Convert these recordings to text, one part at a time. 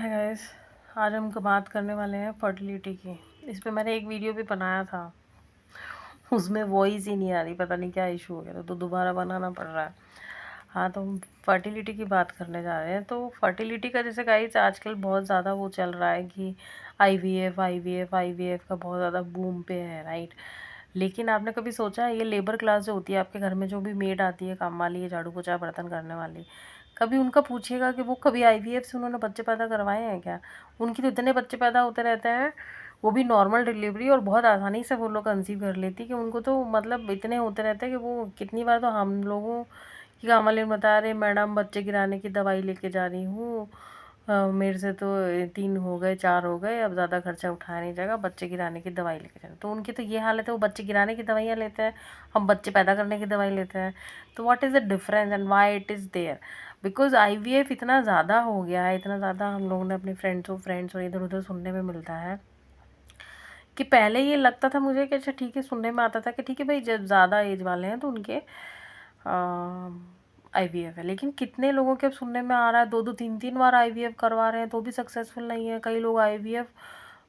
Hi guys. आज हम बात करने वाले हैं फर्टिलिटी की। इस पे मैंने एक वीडियो भी बनाया था, उसमें वॉइस ही नहीं आ रही, पता नहीं क्या इशू हो गया था, तो दोबारा बनाना पड़ रहा है। हाँ, तो हम फर्टिलिटी की बात करने जा रहे हैं। तो फर्टिलिटी का जैसे गाइस आजकल बहुत ज़्यादा वो चल रहा है कि आईवीएफ का बहुत ज़्यादा बूम पे है, राइट। लेकिन आपने कभी सोचा है ये लेबर क्लास जो होती है आपके घर में, जो भी मेड आती है काम वाली है, झाड़ू पोछा बर्तन करने वाली, कभी उनका पूछिएगा कि वो कभी आईवीएफ से उन्होंने बच्चे पैदा करवाए हैं क्या? उनकी तो इतने बच्चे पैदा होते रहते हैं, वो भी नॉर्मल डिलीवरी, और बहुत आसानी से वो लोग कंसीव कर लेती कि उनको तो मतलब इतने होते रहते हैं कि वो कितनी बार तो हम लोगों की काम वाले बता रहे, मैडम बच्चे गिराने की दवाई लेके जा रही हूँ, मेरे से तो 3 हो गए 4 हो गए, अब ज़्यादा खर्चा उठाया नहीं जाएगा, बच्चे गिराने की दवाई लेके जाना। तो उनकी तो ये हालत है, वो बच्चे गिराने की दवाइयाँ लेते हैं, हम बच्चे पैदा करने की दवाई लेते हैं। तो what is the difference and why it is there? Because IVF इतना ज़्यादा हो गया है, इतना ज़्यादा हम लोगों ने अपने फ्रेंड्स और इधर उधर सुनने में मिलता है कि पहले ये लगता था मुझे कि अच्छा ठीक है, सुनने में आता था कि ठीक है भाई, जब ज़्यादा एज वाले हैं तो उनके आईवीएफ है। लेकिन कितने लोगों के अब सुनने में आ रहा है 2-2 3-3 बार आईवीएफ करवा रहे हैं तो भी सक्सेसफुल नहीं है। कई लोग आईवीएफ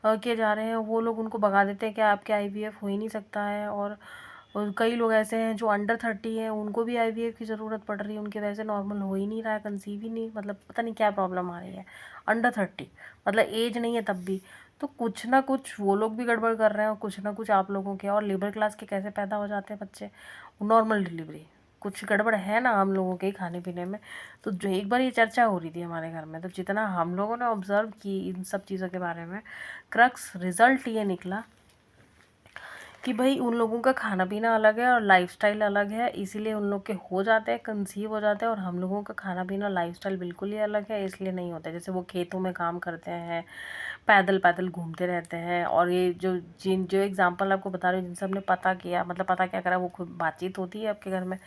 किए जा रहे हैं, वो लोग उनको भगा देते हैं कि आपके आईवीएफ हो ही नहीं सकता है। और कई लोग ऐसे हैं जो अंडर 30 हैं, उनको भी आईवीएफ की ज़रूरत पड़ रही है, उनके वैसे नॉर्मल हो ही नहीं रहा है, कंसीव ही नहीं, मतलब पता नहीं क्या प्रॉब्लम आ रही है। अंडर 30 मतलब एज नहीं है तब भी। तो कुछ ना कुछ वो लोग भी गड़बड़ कर रहे हैं और कुछ ना कुछ आप लोगों के, और लेबर क्लास के कैसे पैदा हो जाते हैं बच्चे, नॉर्मल डिलीवरी। कुछ गड़बड़ है ना हम लोगों के खाने पीने में। तो जो एक बार ये चर्चा हो रही थी हमारे घर में, तो जितना हम लोगों ने ऑब्जर्व की इन सब चीज़ों के बारे में, क्रक्स रिजल्ट ये निकला कि भाई उन लोगों का खाना पीना अलग है और लाइफस्टाइल अलग है, इसीलिए उन लोग के हो जाते हैं, कंसीव हो जाते हैं। और हम लोगों का खाना पीना लाइफस्टाइल बिल्कुल ही अलग है, इसलिए नहीं होता। जैसे वो खेतों में काम करते हैं, पैदल पैदल घूमते रहते हैं, और ये जो एग्जांपल आपको बता रही हूँ, जिनसे हमने पता किया, मतलब पता क्या करा, वो खुद बातचीत होती है आपके घर में,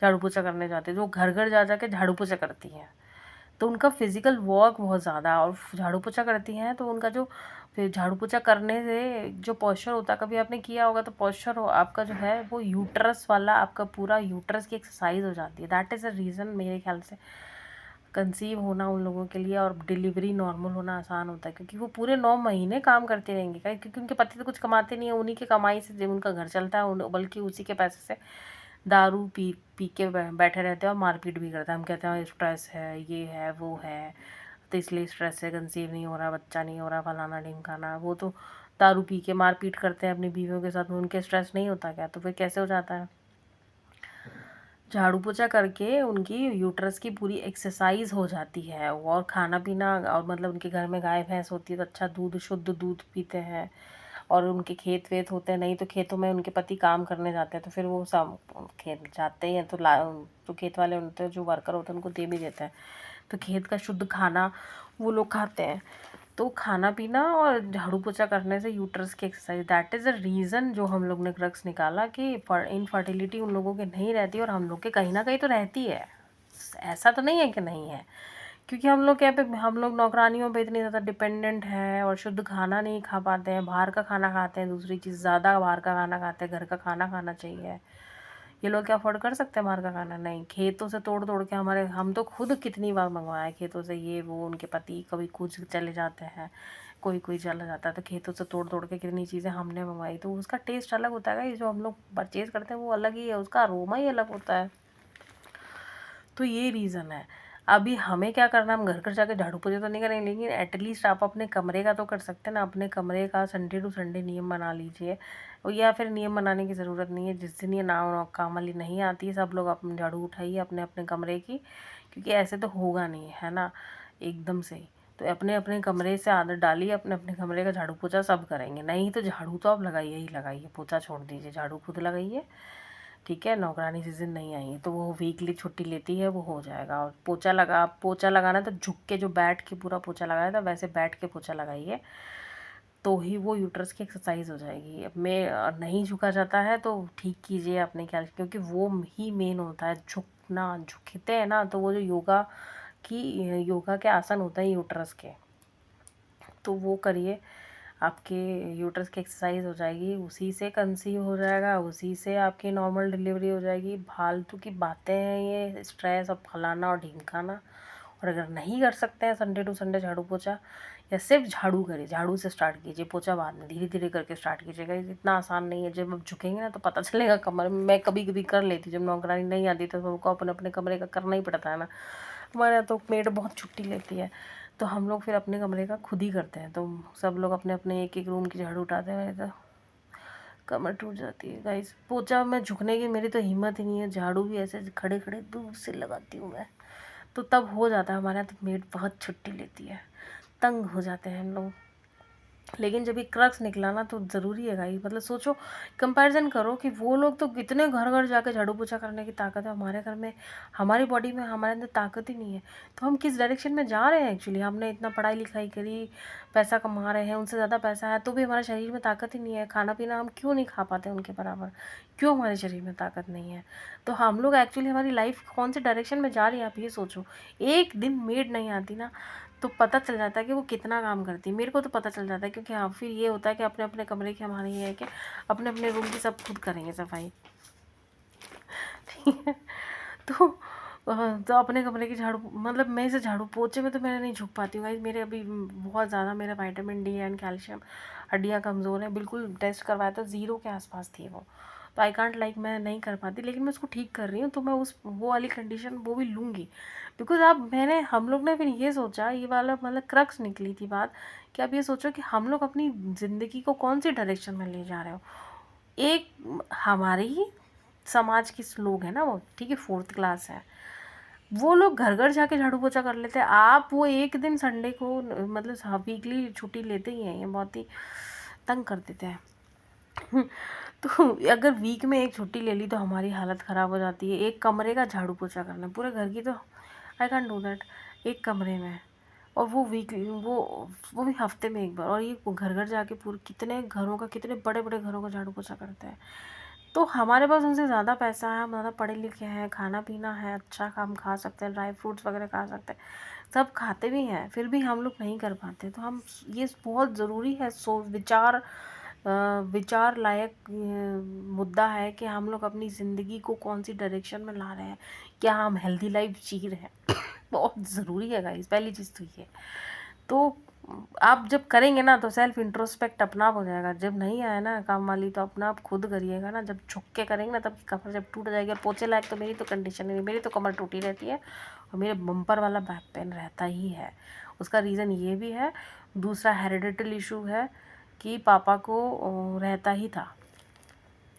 झाड़ू पोछा करने जाते हैं, जो घर घर जा जा के झाड़ू पोछा करती हैं, तो उनका फिजिकल वर्क बहुत ज़्यादा, और झाड़ू पोछा करती हैं तो उनका जो फिर झाड़ू पोछा करने से जो पॉस्चर होता है, कभी आपने किया होगा तो पॉस्चर हो आपका जो है वो यूट्रस वाला, आपका पूरा यूट्रस की एक्सरसाइज हो जाती है। दैट इज़ अ रीज़न मेरे ख्याल से कंसीव होना उन लोगों के लिए और डिलीवरी नॉर्मल होना आसान होता है, क्योंकि वो पूरे 9 महीने काम करते रहेंगे। क्योंकि उनके पति तो कुछ कमाते नहीं है, उन्हीं की कमाई से जब उनका घर चलता है, बल्कि उसी के पैसे से दारू पी पी के बैठे रहते हैं और मारपीट भी करते हैं। हम कहते हैं स्ट्रेस है, ये है, वो है, तो इसलिए स्ट्रेस से कंसीव नहीं हो रहा, बच्चा नहीं हो रहा, फलाना ढिमकाना। वो तो दारू पी के मारपीट करते हैं अपनी बीवियों के साथ, उनके स्ट्रेस नहीं होता क्या? तो फिर कैसे हो जाता है? झाड़ू पोछा करके उनकी यूट्रस की पूरी एक्सरसाइज हो जाती है, और खाना पीना, और मतलब उनके घर में गाय भैंस होती है तो अच्छा दूध, शुद्ध दूध पीते हैं। और उनके खेत वेत होते हैं, नहीं तो खेतों में उनके पति काम करने जाते हैं, तो फिर वो सब खेत जाते हैं तो जो खेत वाले होते हैं, जो वर्कर होते हैं, उनको दे भी देते हैं। तो खेत का शुद्ध खाना वो लोग खाते हैं। तो खाना पीना और झाड़ू पोछा करने से यूट्रस की exercise, that is the reason जो हम लोग ने क्रक्स निकाला कि इनफर्टिलिटी उन लोगों के नहीं रहती, और हम लोग के कहीं ना कहीं तो रहती है। ऐसा तो नहीं है कि नहीं है, क्योंकि हम लोग क्या पे, हम लोग नौकरानियों पे इतनी ज़्यादा डिपेंडेंट हैं और शुद्ध खाना नहीं खा पाते हैं, बाहर का खाना खाते हैं, दूसरी चीज़ ज़्यादा बाहर का खाना खाते हैं, घर का खाना खाना चाहिए। ये लोग क्या अफोर्ड कर सकते हैं बाहर का खाना? नहीं। खेतों से तोड़ तोड़ के हमारे, हम तो खुद कितनी बार मंगवाए खेतों से, ये वो, उनके पति कभी कुछ चले जाते हैं, कोई कोई चला जाता है, तो खेतों से तोड़ तोड़ के कितनी चीज़ें हमने मंगवाई। तो उसका टेस्ट अलग होता है, ये जो हम लोग परचेज़ करते हैं वो अलग ही है, उसका अरोमा ही अलग होता है। तो ये रीज़न है। अभी हमें क्या करना है, हम घर घर जाके झाड़ू पोछा तो नहीं करेंगे, लेकिन एटलीस्ट आप अपने कमरे का तो कर सकते हैं ना। अपने कमरे का संडे टू संडे नियम बना लीजिए, या फिर नियम बनाने की ज़रूरत नहीं है। जिस दिन ये नाव काम वाली नहीं आती है, सब लोग अपने झाड़ू उठाइए अपने अपने कमरे की, क्योंकि ऐसे तो होगा नहीं, है ना, एकदम से ही। तो अपने अपने कमरे से आदत डालिए, अपने अपने कमरे का झाड़ू पोछा सब करेंगे। नहीं तो झाड़ू तो आप लगाइए ही लगाइए, पोछा छोड़ दीजिए, झाड़ू खुद लगाइए, ठीक है। नौकरानी जिस दिन नहीं आई है तो वो वीकली छुट्टी लेती है, वो हो जाएगा। और पोछा लगाना तो झुक के, जो बैठ के पूरा पोछा लगाया था वैसे बैठ के पोछा लगाइए, तो ही वो यूट्रस की एक्सरसाइज हो जाएगी। अब में नहीं झुका जाता है तो ठीक कीजिए अपने ख्याल, क्योंकि वो ही मेन होता है, झुकना। झुकते हैं ना तो वो जो योगा के आसन होते हैं यूट्रस के, तो वो करिए, आपके यूट्रस की एक्सरसाइज हो जाएगी, उसी से कंसीव हो जाएगा, उसी से आपकी नॉर्मल डिलीवरी हो जाएगी। फालतू की बातें हैं ये, स्ट्रेस और फलाना और ढिमकाना, और अगर नहीं कर सकते हैं संडे टू संडे झाड़ू पोछा, या सिर्फ झाड़ू करिए, झाड़ू से स्टार्ट कीजिए, पोछा बाद में धीरे धीरे करके स्टार्ट कीजिएगा। इतना आसान नहीं है, जब आप झुकेंगे ना तो पता चलेगा कमर में। मैं कभी कभी कर लेती, जब नौकरानी नहीं आती तो हमको अपने अपने कमरे का करना ही पड़ता है ना। हमारे यहाँ तो मेड बहुत छुट्टी लेती है, तो हम लोग फिर अपने कमरे का खुद ही करते हैं। तो सब लोग अपने अपने एक एक रूम की झाड़ू उठाते हैं, तो कमर टूट जाती है गाइस। पोछा में झुकने की मेरी तो हिम्मत ही नहीं है, झाड़ू भी ऐसे खड़े खड़े दूर से लगाती हूँ मैं, तो तब हो जाता है। हमारे यहाँ तो मेड बहुत छुट्टी लेती है, तंग हो जाते हैं हम लोग। लेकिन जब ये क्रक्स निकला ना तो ज़रूरी है भाई, मतलब सोचो, कंपैरिजन करो कि वो लोग तो कितने घर घर जाके झाड़ू पोछा करने की ताकत है, हमारे घर में, हमारी बॉडी में, हमारे अंदर ताकत ही नहीं है। तो हम किस डायरेक्शन में जा रहे हैं एक्चुअली? हमने इतना पढ़ाई लिखाई करी, पैसा कमा रहे हैं, उनसे ज़्यादा पैसा है, तो भी हमारे शरीर में ताकत ही नहीं है। खाना पीना हम क्यों नहीं खा पाते उनके बराबर? क्यों हमारे शरीर में ताकत नहीं है? तो हम लोग एक्चुअली, हमारी लाइफ कौन से डायरेक्शन में जा रही है आप ये सोचो। एक दिन मेड नहीं आती ना तो पता चल जाता है कि वो कितना काम करती है। मेरे को तो पता चल जाता है, क्योंकि हाँ, फिर ये होता है कि अपने अपने कमरे की, हमारे ये है कि अपने अपने रूम की सब खुद करेंगे सफाई। ठीक है। तो तो अपने कमरे की झाड़ू, मतलब मैं इसे झाड़ू पोछे में तो मैं नहीं झुक पाती हूँ गाइस। मेरे अभी बहुत ज़्यादा मेरा विटामिन डी एंड कैल्शियम, हड्डियाँ कमज़ोर हैं, बिल्कुल टेस्ट करवाया तो ज़ीरो के आसपास थी वो। तो आई कांट लाइक, मैं नहीं कर पाती, लेकिन मैं उसको ठीक कर रही हूँ। तो मैं उस वो वाली कंडीशन वो भी लूँगी, बिकॉज अब हम लोग ने फिर ये सोचा, ये वाला मतलब क्रक्स निकली थी बात, कि अब ये सोचो कि हम लोग अपनी ज़िंदगी को कौन सी डायरेक्शन में ले जा रहे हो। एक हमारे ही समाज के लोग हैं ना वो, ठीक है, 4th क्लास है, वो लोग घर घर जाके झाड़ू पोछा कर लेते हैं। आप वो एक दिन संडे को, मतलब वीकली छुट्टी लेते ही हैं, ये बहुत ही तंग कर देते हैं। तो अगर वीक में एक छुट्टी ले ली तो हमारी हालत ख़राब हो जाती है। एक कमरे का झाड़ू पोछा करना पूरे घर की, तो आई कैन डू दैट एक कमरे में। और वो वीकली, वो भी हफ्ते में एक बार। और ये घर घर जाके पूरे कितने घरों का, कितने बड़े बड़े घरों का झाड़ू पोछा करते हैं। तो हमारे पास उनसे ज़्यादा पैसा है, हम ज़्यादा पढ़े लिखे हैं, खाना पीना है, अच्छा हम खा सकते हैं, ड्राई फ्रूट्स वगैरह खा सकते हैं, सब खाते भी हैं, फिर भी हम लोग नहीं कर पाते। तो हम, ये बहुत ज़रूरी है, विचार लायक मुद्दा है कि हम लोग अपनी ज़िंदगी को कौन सी डायरेक्शन में ला रहे हैं, क्या हम हेल्दी लाइफ जी रहे हैं। बहुत ज़रूरी है गाइस, पहली चीज़ तो ये। तो आप जब करेंगे ना तो सेल्फ इंट्रोस्पेक्ट अपना आप हो जाएगा। जब नहीं आया ना काम वाली तो अपना आप खुद करिएगा ना, जब झुक के करेंगे ना तब कमर जब टूट जाएगी। और पोछे लायक तो मेरी तो कंडीशन नहीं, मेरी तो कमर टूटी रहती है और मेरे बम्पर वाला बैक पेन रहता ही है। उसका रीज़न ये भी है, दूसरा हेरिडिटल इशू है कि पापा को रहता ही था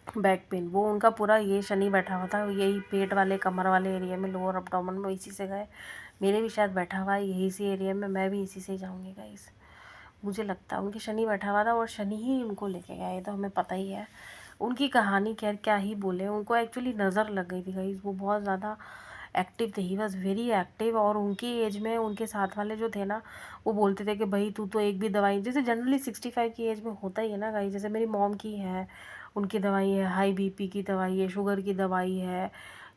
बैक पेन। वो उनका पूरा ये शनि बैठा हुआ था यही पेट वाले, कमर वाले एरिया में, लोअर अब्डोमेन में, इसी से गए। मेरे भी शायद बैठा हुआ है यही सी एरिया में, मैं भी इसी से ही जाऊँगी गाइस, मुझे लगता है। उनके शनि बैठा हुआ था और शनि ही उनको लेके गया, ये तो हमें पता ही है। उनकी कहानी क्या क्या ही बोले, उनको एक्चुअली नज़र लग गई थी गाइस। वो बहुत ज़्यादा एक्टिव थे, ही वॉज वेरी एक्टिव। और उनकी एज में उनके साथ वाले जो थे ना, वो बोलते थे कि भाई तू तो एक भी दवाई, जैसे जनरली 65 की एज में होता ही है ना गाइस। जैसे मेरी मॉम की है, उनकी दवाई है, हाई बीपी की दवाई है, शुगर की दवाई है,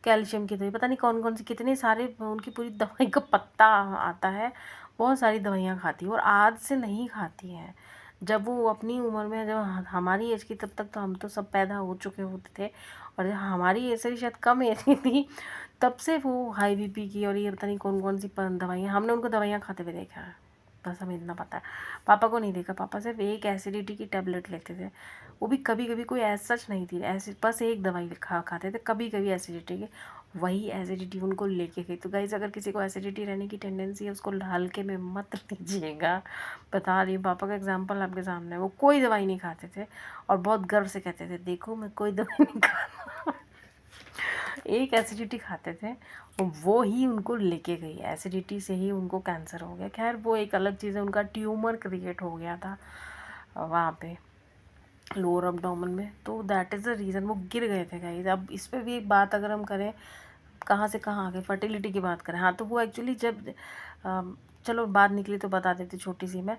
कैल्शियम की दवाई, पता नहीं कौन कौन सी, कितने सारे, उनकी पूरी दवाई का पत्ता आता है। बहुत सारी दवाइयाँ खाती है और आज से नहीं खाती हैं। जब वो अपनी उम्र में, जब हमारी एज की, तब तक तो हम तो सब पैदा हो चुके होते थे। और जब हमारी एज से भी शायद कम एज की थी, तब से वो हाई बीपी की और ये पता नहीं कौन कौन सी दवाइयाँ, हमने उनको दवाइयाँ खाते हुए देखा है। बस हमें इतना पता है। पापा को नहीं देखा, पापा सिर्फ एक एसिडिटी की टेबलेट लेते थे, वो भी कभी कभी, कोई ऐसा सच नहीं थी ऐसी, बस एक दवाई खाते थे कभी कभी एसिडिटी की, वही एसिडिटी उनको लेके गई। तो गाइस, अगर किसी को एसिडिटी रहने की टेंडेंसी है, उसको हल्के में मत लीजिएगा। बता रही हूँ, पापा का एग्जांपल आपके सामने है। वो कोई दवाई नहीं खाते थे और बहुत गर्व से कहते थे, देखो मैं कोई दवाई नहीं खाता। एक एसिडिटी खाते थे, वो ही उनको लेके गई, एसिडिटी से ही उनको कैंसर हो गया। खैर वो एक अलग चीज़ है, उनका ट्यूमर क्रिएट हो गया था वहाँ पे लोअर अब्डोमेन में, तो दैट इज़ द रीज़न वो गिर गए थे गाइस। अब इस पे भी एक बात अगर हम करें, कहाँ से कहाँ आ गए, फर्टिलिटी की बात करें। हाँ, तो वो एक्चुअली जब चलो बात निकली तो बता देती छोटी सी मैं।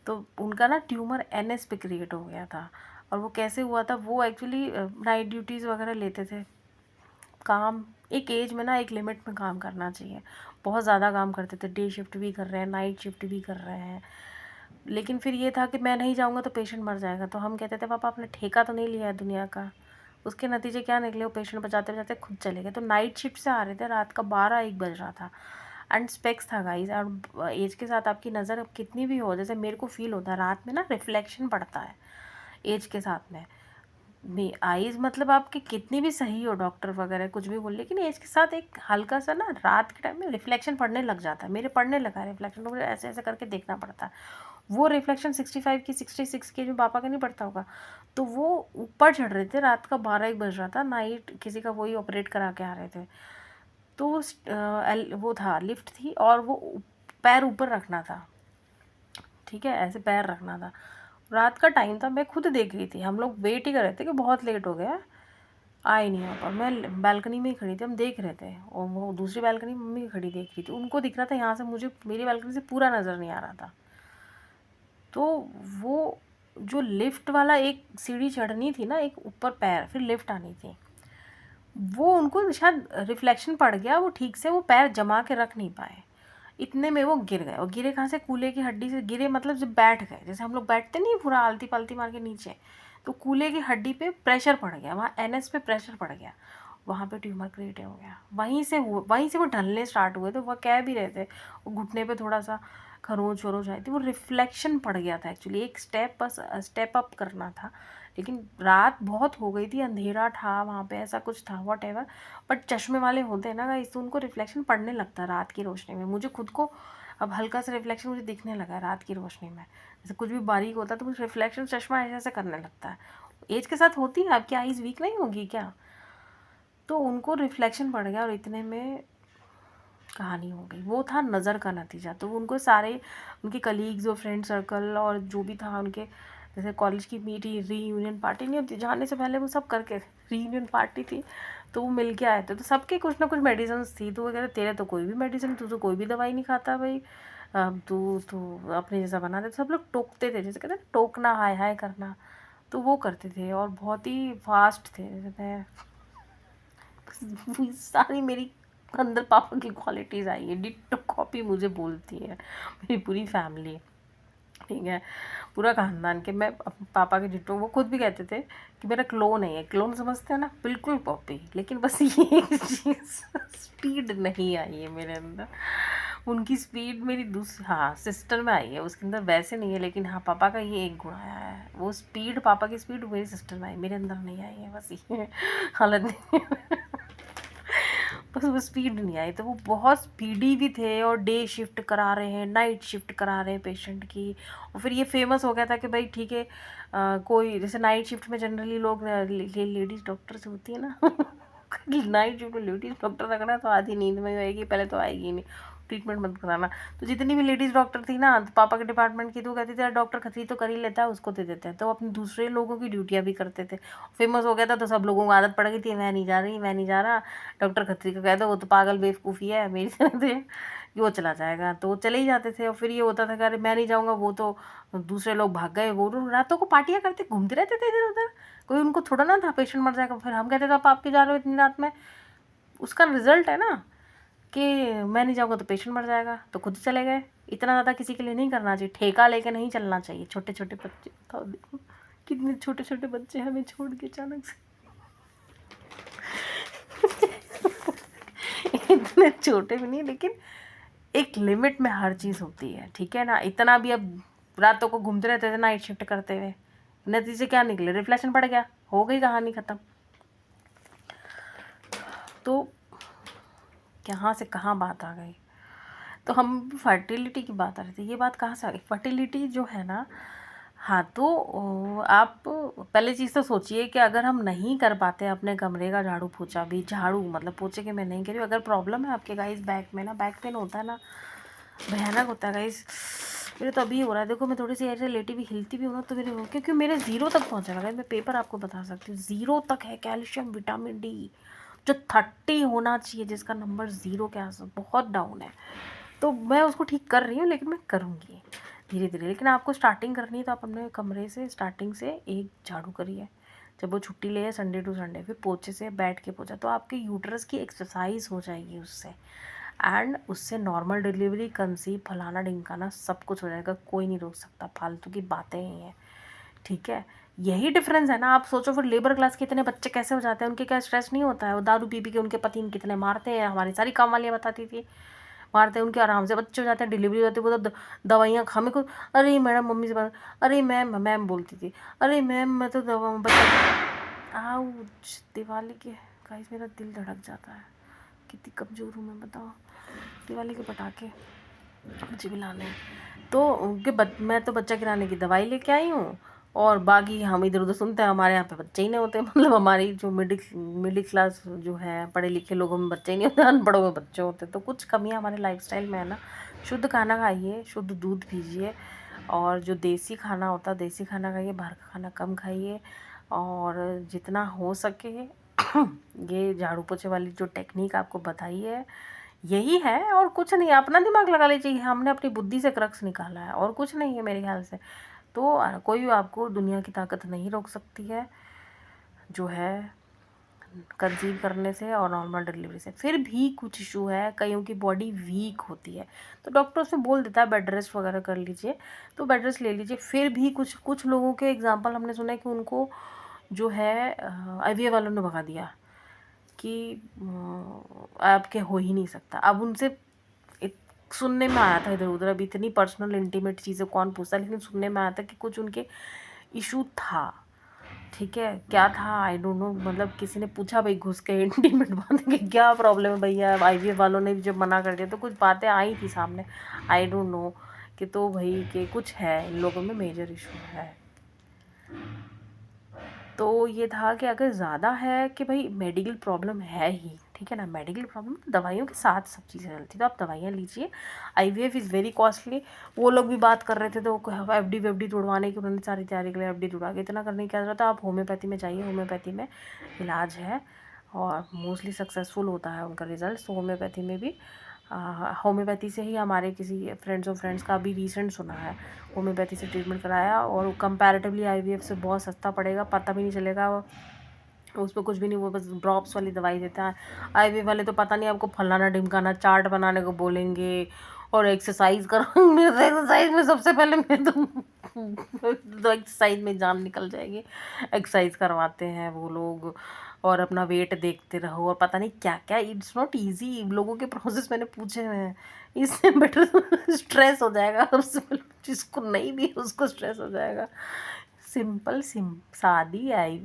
तो उनका ना ट्यूमर एनएस पे क्रिएट हो गया था। और वो कैसे हुआ था, वो एक्चुअली नाइट ड्यूटीज़ वगैरह लेते थे। काम एक एज में ना, एक लिमिट में काम करना चाहिए। बहुत ज़्यादा काम करते थे, डे शिफ्ट भी कर रहे हैं, नाइट शिफ्ट भी कर रहे हैं। लेकिन फिर ये था कि मैं नहीं जाऊँगा तो पेशेंट मर जाएगा। तो हम कहते थे, पापा आपने ठेका तो नहीं लिया है दुनिया का। उसके नतीजे क्या निकले, वो पेशेंट बचाते बचाते खुद चले गए। तो नाइट शिफ्ट से आ रहे थे, रात का 12-1 बज रहा था। एंड स्पेक्स था गाइस। और एज के साथ आपकी नज़र कितनी भी हो, जैसे मेरे को फील होता है रात में ना रिफ्लेक्शन पड़ता है एज के साथ में। आईज मतलब आपकी कितनी भी सही हो, डॉक्टर वगैरह कुछ भी बोल, लेकिन एज के साथ एक हल्का सा ना रात के टाइम में रिफ्लेक्शन पड़ने लग जाता है। मेरे पड़ने लगा रिफ्लेक्शन, तो मुझे ऐसे ऐसे करके देखना पड़ता है। वो रिफ्लेक्शन 65 की 66 की जो पापा का नहीं पड़ता होगा, तो वो ऊपर चढ़ रहे थे। रात का 12-1 बज रहा था, नाइट किसी का वही ऑपरेट करा के आ रहे थे। तो वो था, लिफ्ट थी, और वो पैर ऊपर रखना था, ठीक है, ऐसे पैर रखना था। रात का टाइम था, मैं खुद देख रही थी, हम लोग वेट ही कर रहे थे कि बहुत लेट हो गया, आ ही नहीं पापा। मैं बालकनी में ही खड़ी थी, हम देख रहे थे, और वो दूसरी बालकनी में मम्मी खड़ी देख रही थी। उनको दिख रहा था यहाँ से, मुझे मेरी बालकनी से पूरा नज़र नहीं आ रहा था। तो वो जो लिफ्ट वाला एक सीढ़ी चढ़नी थी ना, एक ऊपर पैर, फिर लिफ्ट आनी थी, वो उनको शायद रिफ्लेक्शन पड़ गया, वो ठीक से वो पैर जमा के रख नहीं पाए। इतने में वो गिर गए, और गिरे कहाँ से, कूल्हे की हड्डी से गिरे, मतलब जब बैठ गए, जैसे हम लोग बैठते नहीं पूरा आलती पालती मार के नीचे, तो कूल्हे की हड्डी पे प्रेशर पड़ गया, वहाँ एनएस पे प्रेशर पड़ गया, वहाँ पे ट्यूमर क्रिएट हो गया। वहीं से वो ढलने स्टार्ट हुए। तो वह कह भी रहे थे, वो घुटने पे थोड़ा सा खरोंच वरोच आई थी, वो रिफ्लेक्शन पड़ गया था एक्चुअली। एक स्टेप अप करना था, लेकिन रात बहुत हो गई थी, अंधेरा था वहाँ पे, ऐसा कुछ था, वॉट एवर। बट चश्मे वाले होते हैं ना गाइस, तो उनको रिफ्लेक्शन पड़ने लगता है रात की रोशनी में। मुझे खुद को अब हल्का सा रिफ्लेक्शन मुझे दिखने लगा है रात की रोशनी में, जैसे कुछ भी बारीक होता है तो मुझे रिफ्लेक्शन चश्मा ऐसे ऐसे करने लगता है। एज के साथ होती है, आपकी आईज़ वीक नहीं होगी क्या? तो उनको रिफ्लेक्शन पड़ गया, और इतने में कहानी हो गई। वो था नज़र का नतीजा। तो उनको सारे उनके कलीग्स और फ्रेंड सर्कल और जो भी था उनके, जैसे कॉलेज की रीयूनियन पार्टी नहीं होती, जाने से पहले वो सब करके, रीयूनियन पार्टी थी तो वो मिल के आए थे, तो सबके कुछ ना कुछ मेडिसिन थी। तो वो कहते तेरे तो कोई भी मेडिसिन, तू तो कोई भी दवाई नहीं खाता भाई, अब तू तो अपने जैसा बना दे। सब लोग टोकते थे, जैसे कहते हैं टोकना, हाय हाय करना, तो वो करते थे, और बहुत ही फास्ट थे। जैसे मैं सारी मेरी अंदर पापा की क्वालिटीज़ आई है, डिट्टो कॉपी मुझे बोलती है मेरी पूरी फैमिली, ठीक है, पूरा खानदान के। मैं पापा के डिट्टो, वो खुद भी कहते थे कि मेरा क्लोन है, क्लोन समझते हैं ना, बिल्कुल कॉपी। लेकिन बस ये एक चीज़, स्पीड नहीं आई है मेरे अंदर। उनकी स्पीड मेरी दूसरी, हाँ, सिस्टर में आई है, उसके अंदर वैसे नहीं है, लेकिन हाँ पापा का ये एक गुण आया है, वो स्पीड, पापा की स्पीड मेरी सिस्टर में आई, मेरे अंदर नहीं आई है, बस ये हालत नहीं बस वो स्पीड नहीं आई। तो वो बहुत स्पीडी भी थे, और डे शिफ्ट करा रहे हैं, नाइट शिफ्ट करा रहे हैं पेशेंट की। और फिर ये फेमस हो गया था कि भाई ठीक है, कोई जैसे नाइट शिफ्ट में जनरली लोग, लेडीज़ डॉक्टर से होती है ना नाइट शिफ्ट में लेडीज़ डॉक्टर रखना, तो आधी नींद में आएगी, पहले तो आएगी ही नहीं, ट्रीटमेंट मत कराना। तो जितनी भी लेडीज़ डॉक्टर थी ना, तो पापा के डिपार्टमेंट की, तो कहती थी डॉक्टर खत्री तो कर ही लेता है, उसको दे देते हैं। तो अपने दूसरे लोगों की ड्यूटियाँ भी करते थे। फेमस हो गया था, तो सब लोगों को आदत पड़ गई थी, मैं नहीं जा रही, मैं नहीं जा रहा, डॉक्टर खत्री को कह दो, वो तो पागल बेवकूफ़ी है मेरी तरह से, कि वो चला जाएगा। तो वो चले ही जाते थे। और फिर ये होता था कि अरे मैं नहीं जाऊँगा, वो तो दूसरे लोग भाग गए, वो लोग रातों को पार्टियाँ करते घूमते रहते थे इधर उधर, कोई उनको थोड़ा ना था पेशेंट मर जाएगा। फिर हम कहते थे आप क्यों जा रहे हो इतनी रात में? उसका रिजल्ट है ना कि मैं नहीं जाऊँगा तो पेशेंट मर जाएगा, तो खुद चले गए। इतना ज़्यादा किसी के लिए नहीं करना चाहिए, ठेका लेके नहीं चलना चाहिए। छोटे छोटे बच्चे, बताओ देखो कितने छोटे छोटे बच्चे हमें छोड़ के अचानक से इतने छोटे भी नहीं, लेकिन एक लिमिट में हर चीज़ होती है, ठीक है ना। इतना भी अब रातों को घूमते रहते थे नाइट शिफ्ट करते हुए, नतीजे क्या निकले, रिफ्लेक्शन पड़ गया, हो गई कहानी ख़त्म। तो कहाँ से कहाँ बात आ गई, तो हम फर्टिलिटी की बात आ रही थी। ये बात कहाँ से आ गई, फर्टिलिटी जो है ना। हाँ, तो आप पहले चीज़ तो सोचिए कि अगर हम नहीं कर पाते अपने कमरे का झाड़ू पोछा भी, झाड़ू मतलब पोछे के मैं नहीं कह रही हूँ, अगर प्रॉब्लम है आपके गाइस बैक में ना, बैक पेन होता है ना, भयानक होता है गाइस। मेरे तो अभी हो रहा है, देखो मैं थोड़ी सी ऐसे लेटी भी हिलती भी हूँ ना, तो मेरे क्योंकि मेरे 0 तक पहुँचा लगा है। मैं पेपर आपको बता सकती हूँ, 0 तक है कैल्शियम विटामिन डी, जो 30 होना चाहिए, जिसका नंबर 0 के आस बहुत डाउन है। तो मैं उसको ठीक कर रही हूँ, लेकिन मैं करूँगी धीरे धीरे। लेकिन आपको स्टार्टिंग करनी है तो आप अपने कमरे से स्टार्टिंग से एक झाड़ू करिए, जब वो छुट्टी ले संडे टू संडे, फिर पोछे से बैठ के पोछा, तो आपके यूट्रस की एक्सरसाइज हो जाएगी उससे, एंड उससे नॉर्मल डिलीवरी, कंसीव, फलाना ढिमकाना सब कुछ हो जाएगा। कोई नहीं रोक सकता, फालतू की बातें ही हैं, ठीक है। यही डिफरेंस है ना। आप सोचो फिर लेबर क्लास के इतने बच्चे कैसे हो जाते हैं, उनके क्या स्ट्रेस नहीं होता है, वो दारू पी पी के उनके पति कितने मारते हैं, हमारी सारी काम वालियाँ बताती थी। मारते हैं, उनके आराम से बच्चे हो जाते हैं, डिलीवरी हो जाती है, वो तो दवाइयाँ हमें को, अरे मैडम मम्मी से बात, अरे मैम, मैम बोलती थी, अरे मैम मैं तो दवा बच्चा, आउच दिवाली के गाइस मेरा दिल धड़क जाता है, कितनी कमज़ोर हूँ मैं बताओ। दिवाली के पटाखे मुझे भी लाने हैं, तो उनके मैं तो बच्चा गिराने की दवाई लेके आई हूँ, और बाकी हम इधर उधर सुनते हैं, हमारे यहाँ पे बच्चे ही नहीं होते, मतलब हमारी जो मिडिल क्लास जो है, पढ़े लिखे लोगों में बच्चे ही नहीं होते, अनपढ़ों में बच्चे होते, तो कुछ कमियाँ हमारे लाइफस्टाइल में है ना। शुद्ध खाना खाइए, शुद्ध दूध पीजिए, और जो देसी खाना होता है देसी खाना खाइए, बाहर का खाना कम खाइए, और जितना हो सके ये झाड़ू पोछे वाली जो टेक्निक आपको बताई है यही है, और कुछ नहीं, अपना दिमाग लगा लीजिए, हमने अपनी बुद्धि से क्रक्स निकाला है और कुछ नहीं है मेरे ख्याल से। तो कोई आपको दुनिया की ताकत नहीं रोक सकती है जो है कंसीव करने से और नॉर्मल डिलीवरी से। फिर भी कुछ इशू है, कईयों की बॉडी वीक होती है, तो डॉक्टर उसमें बोल देता है बेड रेस्ट वगैरह कर लीजिए, तो बेड रेस्ट ले लीजिए। फिर भी कुछ कुछ लोगों के एग्जांपल हमने सुना है कि उनको जो है IVF वालों ने भगा दिया कि आपके हो ही नहीं सकता। अब उनसे सुनने में आया था इधर उधर, अभी इतनी पर्सनल इंटीमेट चीज़ें कौन पूछता, लेकिन सुनने में आया था कि कुछ उनके इशू था, ठीक है, क्या था आई डोंट नो, मतलब किसी ने पूछा भाई घुस के इंटीमेट बात कि क्या प्रॉब्लम है भैया, IVF वालों ने भी जब मना कर दिया तो कुछ बातें आई थी सामने, आई डोंट नो कि, तो भाई कि कुछ है इन लोगों में मेजर इशू है। तो ये था कि अगर ज़्यादा है कि भाई मेडिकल प्रॉब्लम है ही, ठीक है ना, मेडिकल प्रॉब्लम दवाइयों के साथ सब चीज़ें चलती, तो आप दवाइयाँ लीजिए। IVF इज़ वेरी कॉस्टली, वो लोग भी बात कर रहे थे तो FD तोड़वाने की उन्होंने सारी तैयारी के लिए FD तोड़वा के, इतना करने की क्या ज़रूरत है, आप होम्योपैथी में जाइए, होम्योपैथी में इलाज है और मोस्टली सक्सेसफुल होता है उनका रिज़ल्ट। तो होम्योपैथी में भी होम्योपैथी से ही हमारे किसी फ्रेंड्स का अभी रिसेंट सुना है, होम्योपैथी से ट्रीटमेंट कराया और कंपैरेटिवली IVF से बहुत सस्ता पड़ेगा, पता भी नहीं चलेगा, उस पर कुछ भी नहीं, वो बस ड्रॉप्स वाली दवाई देता है। IVF वाले तो पता नहीं आपको फलाना ढिमकाना चार्ट बनाने को बोलेंगे और एक्सरसाइज करो मेरे एक्सरसाइज में सबसे पहले मैं तो एक्सरसाइज में जान निकल जाएगी, एक्सरसाइज करवाते हैं वो लोग और अपना वेट देखते रहो और पता नहीं क्या क्या, इट्स नॉट ईजी, लोगों के प्रोसेस मैंने पूछे हुए हैं, इससे बेटर स्ट्रेस हो जाएगा, सबसे पहले जिसको नहीं भी उसको स्ट्रेस हो जाएगा। सिंपल सादी आई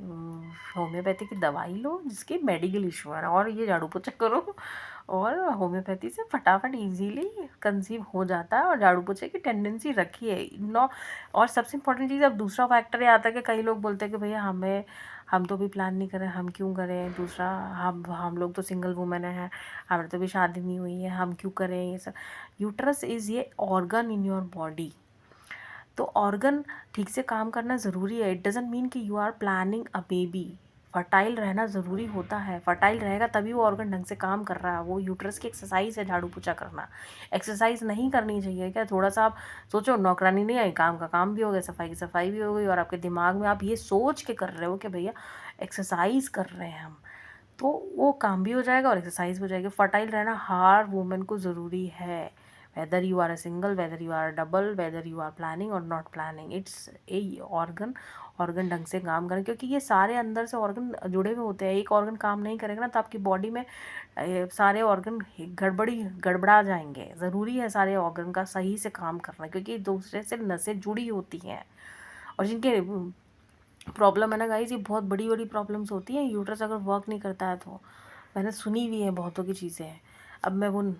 होम्योपैथी की दवाई लो जिसके मेडिकल इशू है, और ये झाड़ू पोछा करो, और होम्योपैथी से फटाफट इजीली कंसीव हो जाता है, और झाड़ू पोछे की टेंडेंसी रखिए नो। और सबसे इम्पोर्टेंट चीज़, अब दूसरा फैक्टर ये आता है कि कई लोग बोलते हैं कि भैया हम तो भी प्लान नहीं करें, हम क्यों करें, दूसरा हम लोग तो सिंगल वुमेन हैं, हमारे तो भी शादी नहीं हुई है, हम क्यों करें ये सब। यूट्रस इज़ ये ऑर्गन इन योर बॉडी, तो ऑर्गन ठीक से काम करना ज़रूरी है। इट डजेंट मीन कि you are planning a baby, fertile रहना ज़रूरी होता है, फर्टाइल रहेगा तभी वो ऑर्गन ढंग से काम कर रहा है। वो यूट्रस की एक्सरसाइज है झाड़ू पोछा करना, एक्सरसाइज नहीं करनी चाहिए क्या। थोड़ा सा आप सोचो, नौकरानी नहीं आई, काम का काम भी हो गया, सफाई की सफाई भी हो गई, और आपके दिमाग में आप ये सोच के कर रहे हो कि भैया एक्सरसाइज कर रहे हैं हम, तो वो काम भी हो जाएगा और एक्सरसाइज भी हो जाएगी। फर्टाइल रहना हर वुमेन को ज़रूरी है, whether you are a single, whether you are a double, whether you are planning or not planning, it's a organ ढंग से काम करें, क्योंकि ये सारे अंदर से ऑर्गन जुड़े हुए होते हैं। एक ऑर्गन काम नहीं करेगा ना तो आपकी बॉडी में सारे ऑर्गन गड़बड़ा जाएंगे। ज़रूरी है सारे ऑर्गन का सही से काम करना, क्योंकि एक दूसरे से नसें जुड़ी होती हैं, और जिनके प्रॉब्लम है ना गाइस, ये बहुत बड़ी बड़ी प्रॉब्लम्स होती हैं, यूट्रस अगर वर्क नहीं करता है तो। मैंने सुनी हुई है बहुतों की चीज़ें, अब मैं वो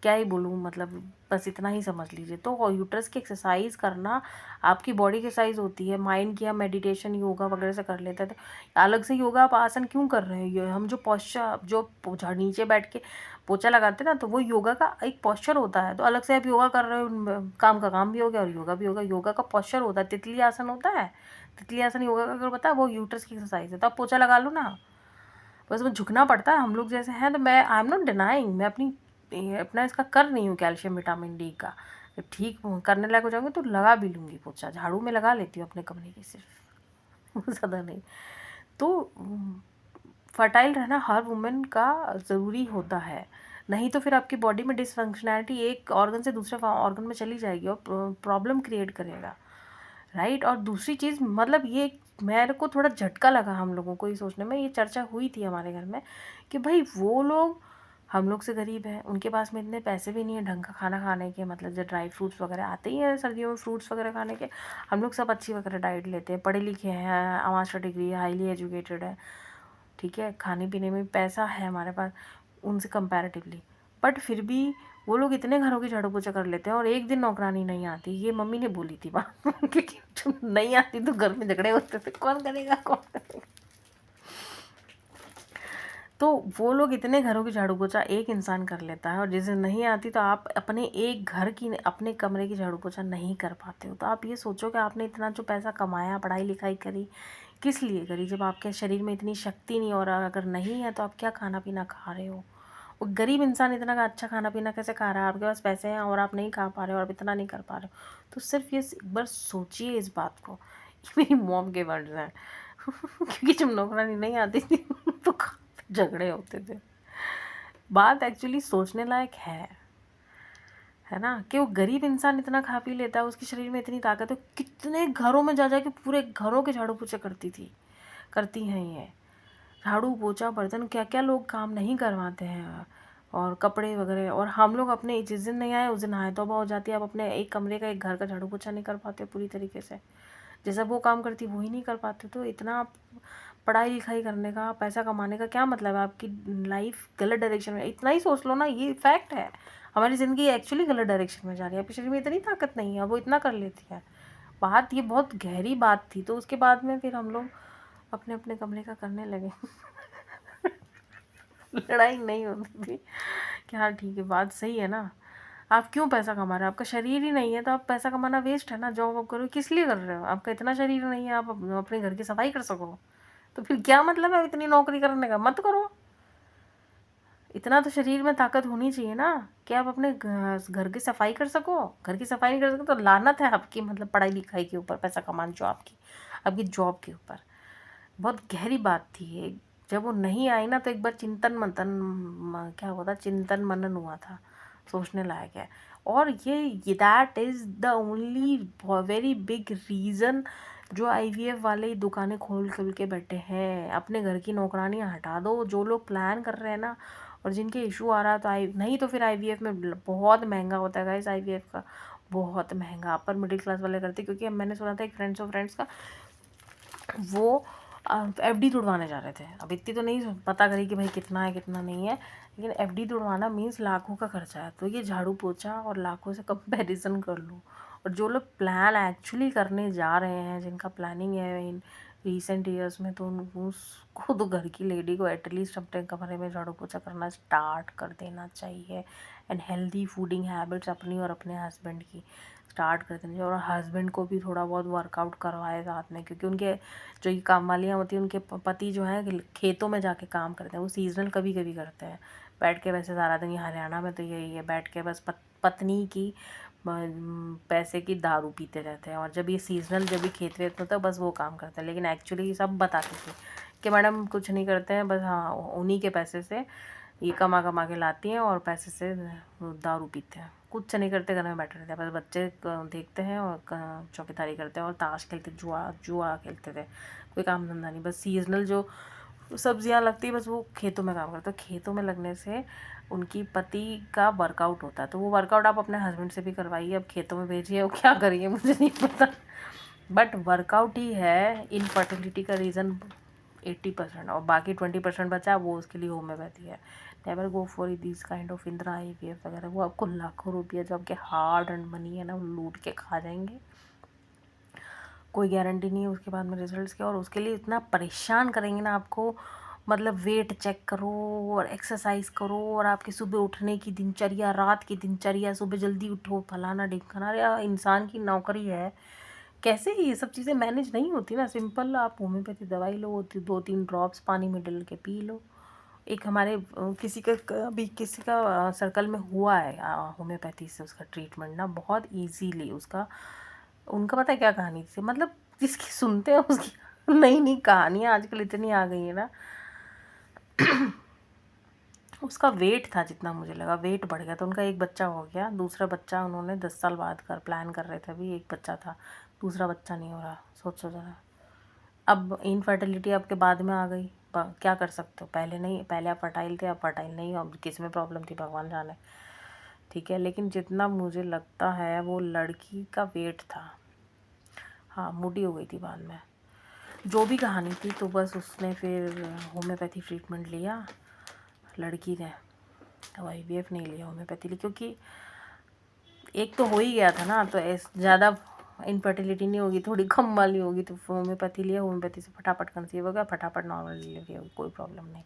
क्या ही बोलूँ, मतलब बस इतना ही समझ लीजिए। तो यूट्रस की एक्सरसाइज करना आपकी बॉडी की एक्सरसाइज होती है। माइंड की हम मेडिटेशन योगा वगैरह से कर लेते थे, अलग से योगा आप आसन क्यों कर रहे हैं। हम जो पोस्चर जो नीचे बैठ के पोछा लगाते ना, तो वो योगा का एक पोस्चर होता है, तो अलग से आप योगा कर रहे हो, काम का काम भी हो गया और योगा भी होगा। योगा का पोस्चर होता है, तितली आसन होता है, तितली आसन योगा का अगर पता है, वो यूट्रस की एक्सरसाइज है। तो आप पोछा लगा लो ना, बस वो झुकना पड़ता है। हम लोग जैसे हैं, तो मैं आई एम नॉट डिनाइंग, मैं अपना इसका कर नहीं हूँ कैल्शियम विटामिन डी का, जब ठीक करने लायक हो जाऊँगी तो लगा भी लूँगी पोछा, झाड़ू में लगा लेती हूँ अपने कमरे की सिर्फ ज़्यादा नहीं। तो फर्टाइल रहना हर वुमेन का ज़रूरी होता है, नहीं तो फिर आपकी बॉडी में डिसफंक्शनैलिटी एक ऑर्गन से दूसरे ऑर्गन में चली जाएगी और प्रॉब्लम क्रिएट करेगा, राइट। और दूसरी चीज़, मतलब ये मेरे को थोड़ा झटका लगा हम लोगों को ये सोचने में, ये चर्चा हुई थी हमारे घर में कि भाई वो लोग हम लोग से गरीब है, उनके पास में इतने पैसे भी नहीं है ढंग का खाना खाने के, मतलब जो ड्राई फ्रूट्स वगैरह आते ही हैं सर्दियों में फ्रूट्स वगैरह खाने के। हम लोग सब अच्छी वगैरह डाइट लेते हैं, पढ़े लिखे हैं, मास्टर डिग्री, हाईली एजुकेटेड है, ठीक है, खाने पीने में पैसा है हमारे पास उनसे कंपैरेटिवली। बट फिर भी वो लोग इतने घरों की झाड़ू पोछा कर लेते हैं और एक दिन नौकरानी नहीं आती। ये मम्मी ने बोली थी बात क्योंकि जब नहीं आती तो घर में झगड़े होते थे, कौन करेगा कौन करेगा। तो वो लोग इतने घरों की झाड़ू पोछा एक इंसान कर लेता है, और जिसे नहीं आती तो आप अपने एक घर की, अपने कमरे की झाड़ू पोछा नहीं कर पाते हो। तो आप ये सोचो कि आपने इतना जो पैसा कमाया, पढ़ाई लिखाई करी, किस लिए करी, जब आपके शरीर में इतनी शक्ति नहीं, और अगर नहीं है तो आप क्या खाना पीना खा रहे हो। वो गरीब इंसान इतना का अच्छा खाना पीना कैसे खा रहा है, आपके पास पैसे हैं और आप नहीं खा पा रहे हो और आप इतना नहीं कर पा रहे हो। तो सिर्फ ये एक बार सोचिए इस बात को। ये मेरी मॉम के वर्ड्स हैं क्योंकि जब नौकरानी नहीं आती थी तो काफी झगड़े होते थे। बात एक्चुअली सोचने लायक है ना, कि वो गरीब इंसान इतना खा पी लेता है, उसके शरीर में इतनी ताकत है, कितने घरों में जा के पूरे घरों के झाड़ू पोछे करती हैं ये। झाड़ू पोछा बर्तन क्या क्या लोग काम नहीं करवाते हैं, और कपड़े वगैरह। और हम लोग अपने जिस दिन नहीं आए उस दिन आए तौबा हो जाती है। आप अपने एक कमरे का, एक घर का झाड़ू पोछा नहीं कर पाते पूरी तरीके से, जैसा वो काम करती वो ही नहीं कर पाते। तो इतना आप पढ़ाई लिखाई करने का, पैसा कमाने का क्या मतलब है। आपकी लाइफ गलत डायरेक्शन में, इतना ही सोच लो ना, ये फैक्ट है। हमारी ज़िंदगी एक्चुअली गलत डायरेक्शन में जा रही है, आपके शरीर में इतनी ताकत नहीं है, वो इतना कर लेती है। बात ये बहुत गहरी बात थी। तो उसके बाद में फिर हम लोग अपने अपने कमरे का करने लगे लड़ाई नहीं होती थी कि हाँ ठीक है, बात सही है ना। आप क्यों पैसा कमा रहे हो, आपका शरीर ही नहीं है तो आप पैसा कमाना वेस्ट है ना। जॉब आप करो किस लिए कर रहे हो, आपका इतना शरीर नहीं है आप अपने घर की सफाई कर सको, तो फिर क्या मतलब है इतनी नौकरी करने का, मत करो। इतना तो शरीर में ताकत होनी चाहिए ना कि आप अपने घर की सफाई कर सको। घर की सफाई नहीं कर सको तो लानत है आपकी, मतलब पढ़ाई लिखाई के ऊपर, पैसा कमाने जो आपकी जॉब के ऊपर। बहुत गहरी बात थी ये। जब वो नहीं आई ना तो एक बार चिंतन मंथन, क्या हुआ था, चिंतन मनन हुआ था, सोचने लायक है। और ये that is the only very big reason जो आईवीएफ वाले दुकानें खोल खोल के बैठे हैं। अपने घर की नौकरानियां हटा दो, जो लोग प्लान कर रहे हैं ना और जिनके इशू आ रहा है, तो नहीं तो फिर आईवीएफ में बहुत महंगा होता है गाइस। आईवीएफ का बहुत महंगा अपर मिडिल क्लास वाले करते, क्योंकि मैंने सुना था एक फ्रेंड्स ऑफ फ्रेंड्स का, वो एफडी तुड़वाने जा रहे थे। अब इतनी तो नहीं पता करी कि भाई कितना है कितना नहीं है, लेकिन एफडी तुड़वाना मीन्स लाखों का खर्चा है। तो ये झाड़ू पोछा और लाखों से कंपैरिजन कर लो। और जो लोग प्लान एक्चुअली करने जा रहे हैं, जिनका प्लानिंग है इन रिसेंट ईयर्स में, तो उसको तो घर की लेडी को एटलीस्ट अपने कमरे में झाड़ू पोछा करना स्टार्ट कर देना चाहिए। एंड हेल्दी फूडिंग हैबिट्स अपनी और अपने हस्बैंड की स्टार्ट कर देनी चाहिए। और हस्बैंड को भी थोड़ा बहुत वर्कआउट करवाए साथ में, क्योंकि उनके जो ये काम वालियाँ होती हैं, उनके पति जो हैं खेतों में जाके काम करते हैं। वो सीजनल कभी कभी करते हैं, बैठ के वैसे सारा दिन, ये हरियाणा में तो यही है, बैठ के बस पत्नी की पैसे की दारू पीते रहते हैं। और जब ये सीजनल, जब भी खेत वेत होता है, बस वो काम करते हैं। लेकिन एक्चुअली सब बताते थे कि मैडम कुछ नहीं करते हैं, बस हाँ उन्हीं के पैसे से ये कमा कमा के लाती हैं और पैसे से दारू पीते हैं, कुछ नहीं करते, घर में बैठे रहते हैं, बस बच्चे देखते हैं और चौकीदारी करते हैं और ताश खेलते, जुआ जुआ खेलते थे। कोई काम धंधा नहीं, बस सीजनल जो सब्जियां लगती है बस वो खेतों में काम करते। तो खेतों में लगने से उनकी पति का वर्कआउट होता है, तो वो वर्कआउट आप अपने हस्बैंड से भी करवाइए। अब खेतों में भेजिए, वो क्या करिए मुझे नहीं पता, बट वर्कआउट ही है इनफर्टिलिटी का रीज़न 80%, और बाकी 20% बचा वो उसके लिए होम्योपैथी है। Never go for this kind of Indira IVF वगैरह, वो आपको लाखों रुपया जो आपके हार्ड एंड मनी है ना, वो लूट के खा जाएंगे। कोई गारंटी नहीं है उसके बाद में रिजल्ट्स की, और उसके लिए इतना परेशान करेंगे ना आपको, मतलब वेट चेक करो और एक्सरसाइज करो, और आपकी सुबह उठने की दिनचर्या, रात की दिनचर्या, सुबह जल्दी उठो, फलाना ढिमकाना। अरे इंसान की नौकरी है, कैसे ये सब चीज़ें मैनेज नहीं होती ना। सिंपल आप होम्योपैथी दवाई लो, 2-3 ड्रॉप्स पानी में डाल के पी लो। एक हमारे किसी का अभी किसी का सर्कल में हुआ है होम्योपैथी से उसका ट्रीटमेंट ना, बहुत इजीली उसका, उनका पता है क्या कहानी थी, मतलब जिसकी सुनते हैं उसकी नई नई कहानियाँ आजकल इतनी आ गई है ना। उसका वेट था, जितना मुझे लगा वेट बढ़ गया, तो उनका एक बच्चा हो गया, दूसरा बच्चा उन्होंने 10 साल बाद प्लान कर रहे थे, अभी एक बच्चा था, दूसरा बच्चा नहीं हो रहा। सोचो ज़रा, अब इनफर्टिलिटी आपके बाद में आ गई, क्या कर सकते हो, पहले नहीं, पहले आप फर्टाइल थे, अब फर्टाइल नहीं हो, अब किस में प्रॉब्लम थी भगवान जाने, ठीक है। लेकिन जितना मुझे लगता है वो लड़की का वेट था, हाँ मोटी हो गई थी बाद में, जो भी कहानी थी। तो बस उसने फिर होम्योपैथी ट्रीटमेंट लिया लड़की ने, तो आईवीएफ नहीं लिया, होम्योपैथी ली, क्योंकि एक तो हो ही गया था ना, तो ज़्यादा इनफर्टिलिटी नहीं होगी, थोड़ी कम वाली होगी, तो होम्योपैथी लिया, होम्योपैथी से फटाफट कंसीव हो गया, फटाफट नॉर्मल डिलीवरी होगी, कोई प्रॉब्लम नहीं।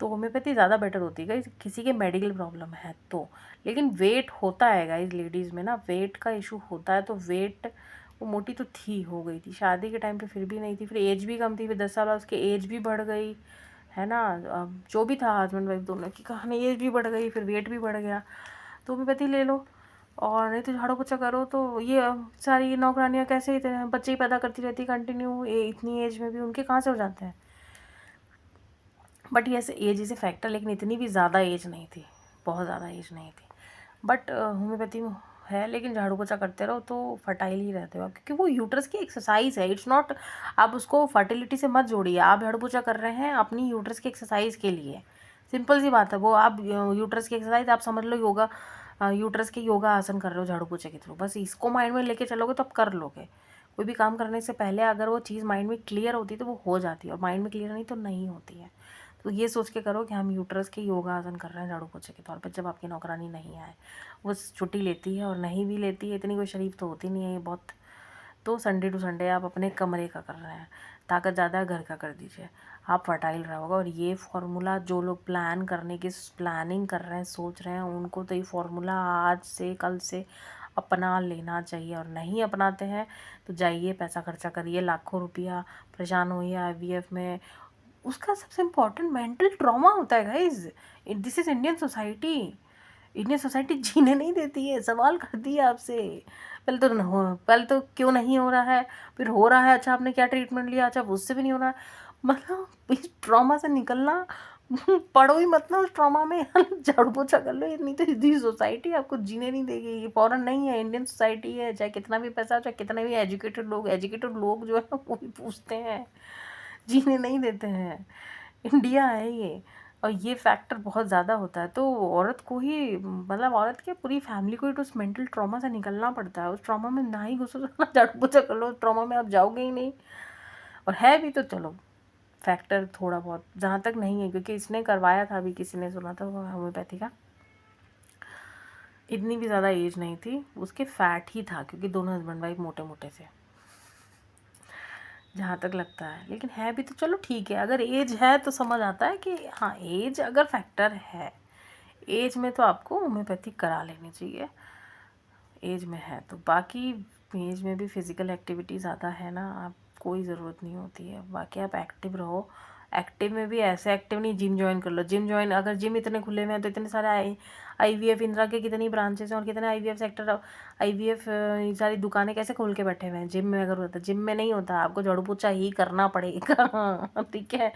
तो होम्योपैथी ज़्यादा बेटर होती है गाइस, किसी के मेडिकल प्रॉब्लम है तो। लेकिन वेट होता है गाइस, लेडीज़ में ना वेट का इशू होता है, तो वेट वो मोटी तो थी, हो गई थी शादी के टाइम पे, फिर भी नहीं थी, फिर एज भी कम थी, फिर 10 साल बाद उसकी एज भी बढ़ गई, है ना। अब जो भी था हस्बैंड वाइफ दोनों की कहानी, एज भी बढ़ गई, फिर वेट भी बढ़ गया, तो होम्योपैथी ले लो। और नहीं तो झाड़ू पोछा करो, तो ये सारी नौकरानियाँ कैसे इतने बच्चे ही पैदा करती रहती कंटिन्यू, इतनी एज में भी उनके कहाँ से हो जाते हैं। बट ये एज इज़ ए फैक्टर, लेकिन इतनी भी ज़्यादा एज नहीं थी, बहुत ज़्यादा एज नहीं थी। बट होम्योपैथी में है, लेकिन झाड़ू पोछा करते रहो तो फर्टाइल ही रहते हो आप, क्योंकि वो यूट्रस की एक्सरसाइज है, इट्स नॉट, आप उसको फर्टिलिटी से मत जोड़िए। आप झाड़ू पोछा कर रहे हैं अपनी यूट्रस की एक्सरसाइज के लिए, सिंपल सी बात है। वो आप यूट्रस की एक्सरसाइज आप समझ लो योगा, यूट्रस के योगा आसन कर रहे हो झाड़ू पोछे के थ्रू, बस इसको माइंड में लेके चलोगे तो आप कर लोगे। कोई भी काम करने से पहले अगर वो चीज़ माइंड में क्लियर होती है तो वो हो जाती है, और माइंड में क्लियर नहीं तो नहीं होती है। तो ये सोच के करो कि हम यूट्रस के योगा आसन कर रहे हैं झाड़ू पोछे के तौर पे, जब आपकी नौकरानी नहीं आए, वो छुट्टी लेती है और नहीं भी लेती है, इतनी कोई शरीफ तो होती नहीं है ये बहुत। तो संडे टू संडे आप अपने कमरे का कर रहे हैं, ताकत ज़्यादा है घर का कर दीजिए, आप फर्टाइल रहोगे। और ये फार्मूला जो लोग प्लान करने की प्लानिंग कर रहे हैं, सोच रहे हैं, उनको तो ये फार्मूला आज से कल से अपना लेना चाहिए। और नहीं अपनाते हैं तो जाइए पैसा खर्चा करिए लाखों रुपया, परेशान होइए आईवीएफ में। उसका सबसे इम्पोर्टेंट मेंटल ट्रॉमा होता है guys, this is Indian society. Indian society जीने नहीं देती है, सवाल करती है आपसे। पहले तो क्यों नहीं हो रहा है, फिर हो रहा है, अच्छा आपने क्या ट्रीटमेंट लिया, अच्छा उससे भी नहीं हो रहा है। मतलब इस ट्रॉमा से निकलना, पढ़ो ही मत ना उस ट्रॉमा में, झाड़ू पोछा कर लो, ये नहीं तो इतनी सोसाइटी आपको जीने नहीं देगी। ये फॉरेन नहीं है, इंडियन सोसाइटी है, चाहे कितना भी पैसा, चाहे कितने भी एजुकेटेड लोग जो है ना वो भी पूछते हैं, जीने नहीं देते हैं। इंडिया है ये, और ये फैक्टर बहुत ज़्यादा होता है। तो औरत को ही, मतलब औरत के पूरी फैमिली को ही तो उस मेंटल ट्रॉमा से निकलना पड़ता है। उस ट्रॉमा में ना ही घुसो तो ना झाड़ू पोछा कर लो, उस ट्रॉमा में आप जाओगे ही नहीं। और है भी तो चलो फैक्टर थोड़ा बहुत, जहाँ तक नहीं है, क्योंकि इसने करवाया था, अभी किसी ने सुना था होम्योपैथी का, इतनी भी ज़्यादा एज नहीं थी, उसके फैट ही था, क्योंकि दोनों हस्बैंड वाइफ मोटे मोटे थे जहाँ तक लगता है। लेकिन है भी तो चलो ठीक है, अगर एज है तो समझ आता है कि हाँ एज अगर फैक्टर है, एज में तो आपको होम्योपैथी करा लेनी चाहिए, एज में है तो। बाकी एज में भी फिज़िकल एक्टिविटी ज़्यादा है ना, आप कोई ज़रूरत नहीं होती है, बाकी आप एक्टिव रहो। एक्टिव में भी ऐसे एक्टिव नहीं, जिम ज्वाइन कर लो, जिम ज्वाइन, अगर जिम इतने खुले में हैं तो इतने सारे आईवीएफ इंदिरा के कितनी ब्रांचेस हैं, और कितने आईवीएफ सेक्टर, आईवीएफ सारी दुकानें कैसे खोल के बैठे हुए हैं। जिम में अगर होता, जिम में नहीं होता, आपको झाड़ू पोछा ही करना पड़ेगा, ठीक है।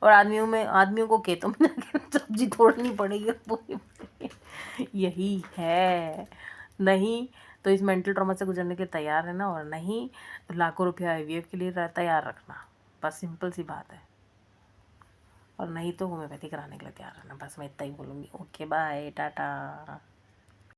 और आदमियों को खेतों में जाके सब्जी तोड़नी पड़ेगी और पूरी यही है। नहीं तो इस मेंटल ट्रॉमा से गुजरने के लिए तैयार रहना, और नहीं तो लाखों रुपया आईवीएफ के लिए तैयार रखना, बस सिंपल सी बात है। और नहीं तो होम्योपैथी कराने के लिए तैयार रहना, बस मैं इतना ही बोलूँगी। Okay bye Tata.